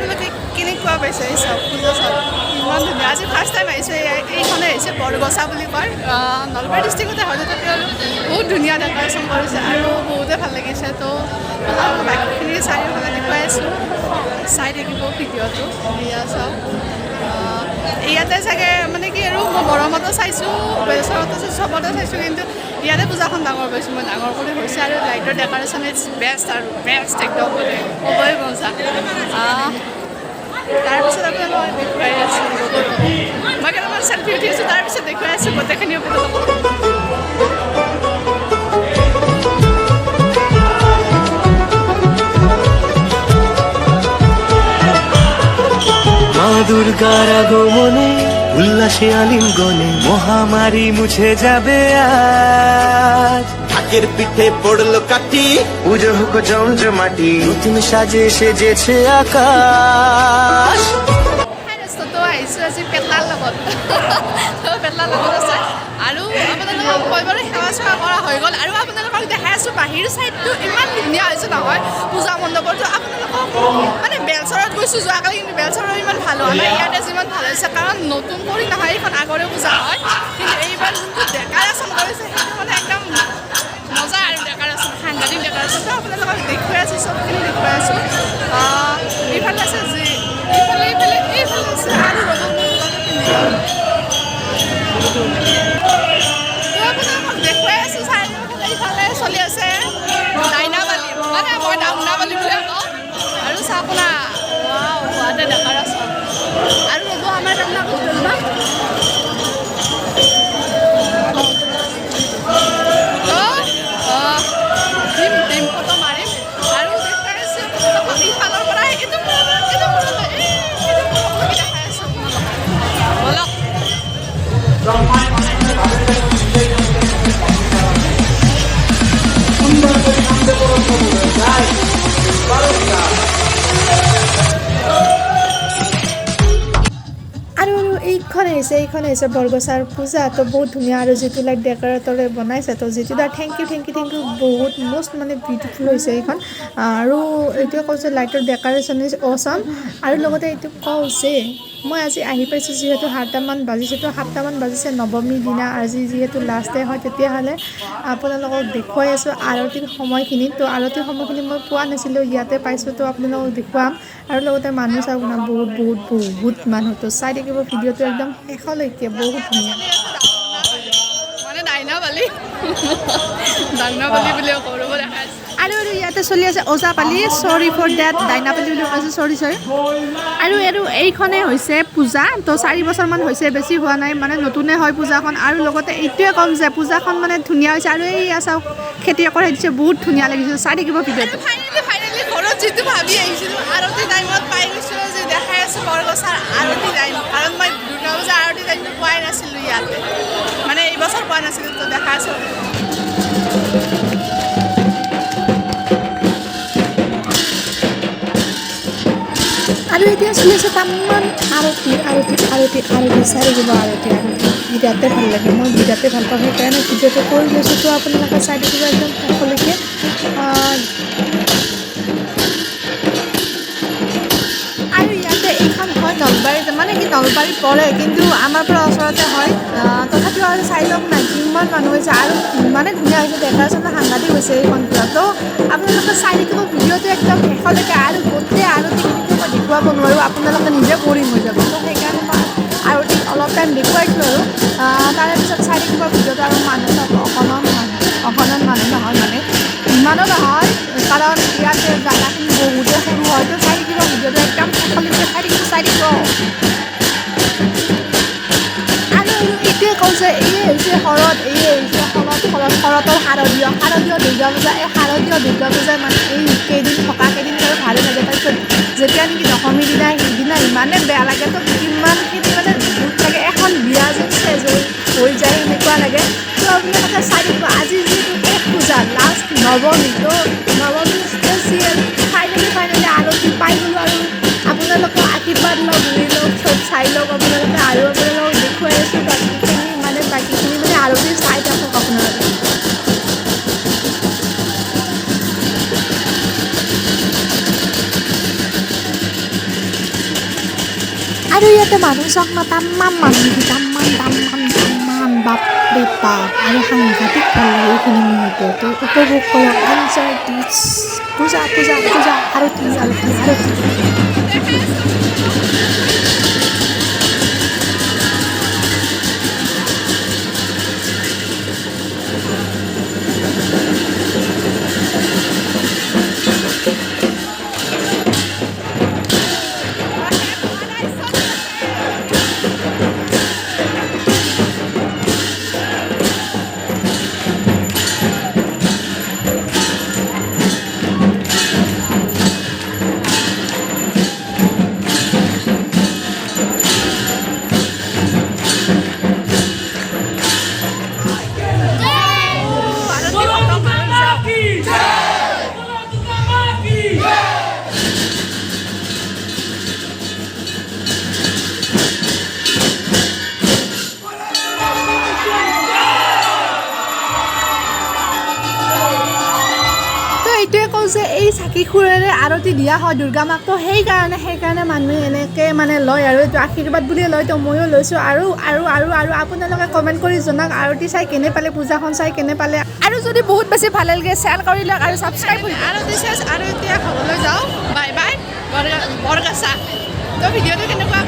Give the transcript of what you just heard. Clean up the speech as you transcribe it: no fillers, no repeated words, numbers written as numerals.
আপোনালোকে কেনেকুৱা পাইছে এই চাওক পূজা চাওক ইমান ধুনীয়া আজি ফাৰ্ষ্ট টাইম আহিছোঁ এইখনে আহিছে বৰগছা বুলি কয় নলবাৰী ডিষ্ট্ৰিক্টতে হয় তথাপিও আৰু বহুত ধুনীয়া ডেক'ৰেশ্যন কৰিছে আৰু বহুতে ভাল লাগিছে তো বাকীখিনি চাৰিওফালে দেখুৱাই আছোঁ চাই থাকিব ভিডিঅ'টো এয়া চাওক ইয়াতে চাগে মানে কি আৰু মই গৰমতো চাইছোঁ বেলচৰতো চবতে চাইছোঁ কিন্তু ইয়াতে পূজাখন ডাঙৰ পাইছোঁ মই ডাঙৰ কৰি হৈছে আৰু লাইটৰ ডেক'ৰেশ্যন ইজ বেষ্ট আৰু বেষ্ট একদম মানে ক'বই মজা তাৰপিছত আপোনালোকক দেখুৱাই আছোঁ মই কেইটামান চেল্ফি উঠিছোঁ তাৰপিছত দেখুৱাই আছোঁ গোটেইখিনি আপোনালোকক মা দুর্গার আগমনে উল্লাসে আলিঙ্গনে মহামারী মুছে যাবে আজ ঢাকের পিঠে পড়লো কাটি পুজো হোক জমজমাটি নতুন সাজে সেজেছে আকাশ আহিছোঁ আজি পেটলাৰ লগত পেটলাৰ লগত আছে আৰু আপোনালোকক মই বাৰু সেৱা চেৱা কৰা হৈ গ'ল আৰু আপোনালোকক দেখাই আছোঁ বাহিৰ চাইডটো ইমান ধুনীয়া হৈছে নহয় পূজা মণ্ডপৰটো আপোনালোকক মানে বেলচৰত গৈছোঁ যোৱাকালি কিন্তু বেলচৰত ইমান ভাল হোৱা নাই ইয়াতে যিমান ভাল হৈছে কাৰণ নতুন কৰি নহয় এইখন আগৰে পূজা হয় কিন্তু এইবাৰ যোনটো ডেক'ৰেশ্যন কৰিছে সেইটো মানে একদম মজা আৰু ডেক'ৰেশ্যন সাংঘাতিক ডেক'ৰেশ্যনটো আপোনালোকক দেখুৱাই আছোঁ চবখিনি দেখুৱাই আছোঁ এইফালে আছে যি এইফালে আছে আৰু দেখুৱাই আছোঁ চাৰিওফালে ইফালে চলি আছে ডাইনাবালি মানে মই ডাউনাবালি বুলি কওঁ আৰু চাওক না গুৱাহাটী ডেক'ৰেশ্যন আৰু ৰ'ব আমাৰ তাৰমানে দিম ফটো মাৰিম আৰু দেখুৱাই আছোঁ ইফালৰ পৰা এইটো দেখাই আছোঁ বলক আৰু এইখন আহিছে বৰগছাৰ পূজা তো বহুত ধুনীয়া আৰু যিটো লাইক ডেক'ৰেটৰে বনাইছে তো যিটো থেংক ইউ বহুত মষ্ট মানে বিউটিফুল হৈছে এইখন আৰু এইটোৱে কওঁ যে লাইটৰ ডেক'ৰেশ্যন ইজ অ'চাম আৰু লগতে এইটো কওঁ যে মই আজি আহি পাইছোঁ যিহেতু 7টামান বাজিছে তো 7টামান বাজিছে নৱমীৰ দিনা আজি যিহেতু লাষ্ট ডে হয় তেতিয়াহ'লে আপোনালোকক দেখুৱাই আছোঁ আৰতিৰ সময়খিনি তো আৰতিৰ সময়খিনি মই পোৱা নাছিলোঁ ইয়াতে পাইছোঁ তো আপোনালোকক দেখুৱাম আৰু লগতে মানুহ চাওক না বহুত মানুহ তো চাই থাকিব ভিডিঅ'টো একদম শেষলৈকে বহুত ধুনীয়া মানে ডাইনাবালি বুলিও কৰোঁ দেখাই আৰু ইয়াতে চলি আছে ওজাপালি চৰি ফৰ ডেট ডাইনাপালি বুলি কৈছোঁ চৰি আৰু এইখনে হৈছে পূজা তো 4 বছৰমান হৈছে বেছি হোৱা নাই মানে নতুনে হয় পূজাখন আৰু লগতে এইটোৱে ক'ম যে পূজাখন মানে ধুনীয়া হৈছে আৰু এই চাওক খেতিয়কৰ দিছে বহুত ধুনীয়া লাগিছে চাই থাকিব ভিডিঅ'টো ফাইনেলি ঘৰত যিটো ভাবি আহিছিলোঁ আৰতি টাইমত পাই গৈছিলোঁ যে দেখাই আছোঁ বৰগছাৰ আৰতি টাইম কাৰণ মই দুৰ্গা পূজাৰ আৰতি টাইমটো পোৱাই নাছিলোঁ ইয়াতে মানে এইবছৰ পোৱা নাছিলোঁ তো দেখাই আছোঁ আৰু এতিয়া চলি আছে তামান আৰতি চাই দিব আৰতি বিৰাটে ভাল লাগে মই বিৰাটে ভাল পাওঁ সেইকাৰণে ভিডিঅ'টো কৰি লৈছোঁ তো আপোনালোকে চাই থাকিব একদম শেষলৈকে আৰু ইয়াতে এইখন হয় নলবাৰীত মানে কি নলবাৰীত পৰে কিন্তু আমাৰ পৰা ওচৰতে হয় তথাপিও আৰু চাই লওক না কিমান মানুহ হৈছে আৰু ইমানে ধুনীয়া হৈছে ডেক'ৰেশ্যনটো সাংঘাতিক হৈছে এইখন পূজা তো আপোনালোকে চাই থাকিব ভিডিঅ'টো একদম শেষলৈকে আৰু গোটেই আৰতিখিনিতো মই দেখুৱাব নোৱাৰোঁ আপোনালোকে নিজে বৰিং হৈ যাব তো সেইকাৰণে মই আৰতি অলপ টাইম দেখুৱাইছোঁ আৰু তাৰে পিছত চাই থাকিব ভিডিঅ'টো আৰু মানুহ চব অকণমান মানুহ নহয় মানে ইমানো নহয় কাৰণ ইয়াতে জাগাখিনি বহুতে সৰু হয়তো চাই থাকিব ভিডিঅ'টো একদম শেষলৈকে চাই থাকিব আৰু এইটোৱে কওঁ যে হৈছে শৰতৰ শাৰদীয় দুৰ্গা পূজা এই শাৰদীয় দুৰ্গা পূজাই মানে এই কেইদিন আৰু ভালেই লাগে তাৰপিছত যেতিয়া নেকি দশমীৰ দিনা সিদিনা ইমানে বেয়া লাগে তো কিমানখিনি মানে দুখ লাগে এখন বিয়া যেন চেজ হৈ যায় সেনেকুৱা লাগে তো আপোনালোকে চাই থাকিব আজি যিহেতু এক পূজা লাষ্ট নৱমী তো নৱমী স্পেচিয়েল ফাইনেলি আৰতি পাই গ'লোঁ আৰু আপোনালোকক আশীৰ্বাদ লওক চব চাই লওক আপোনালোকে আৰু আপোনালোকক দেখুৱাই আছোঁ বাকীখিনি মানে আৰতি চাই থাকক আপোনালোকে আৰু ইয়াতে মানুহ চাওক না তাম্মান মানুহ তাম্মান বাপৰে বাপ আৰু সাংঘাতিক ভাল লাগে এইখিনি মুহূৰ্ত তো উপভোগ কৰক এনজয় দিছ পূজা পূজা পূজা আৰতি আৰতি আৰতি এইটোৱে কওঁ যে এই চাকিখোৰেৰে আৰতি দিয়া হয় দুৰ্গা মাক তো সেইকাৰণে মানুহে এনেকৈ মানে লয় আৰু এইটো আশীৰ্বাদ বুলিয়ে লয় তো ময়ো লৈছোঁ আৰু আপোনালোকে কমেণ্ট কৰি জনাওক আৰতি চাই কেনে পালে পূজাখন চাই কেনে পালে আৰু যদি বহুত বেছি ভাল লাগে শ্বেয়াৰ কৰি লওক আৰু ছাবস্ক্ৰাইব কৰি আৰতি চেছ আৰু এতিয়া খাবলৈ যাওঁ বাই বাই বৰগাছা তো ভিডিঅ'টো কেনেকুৱা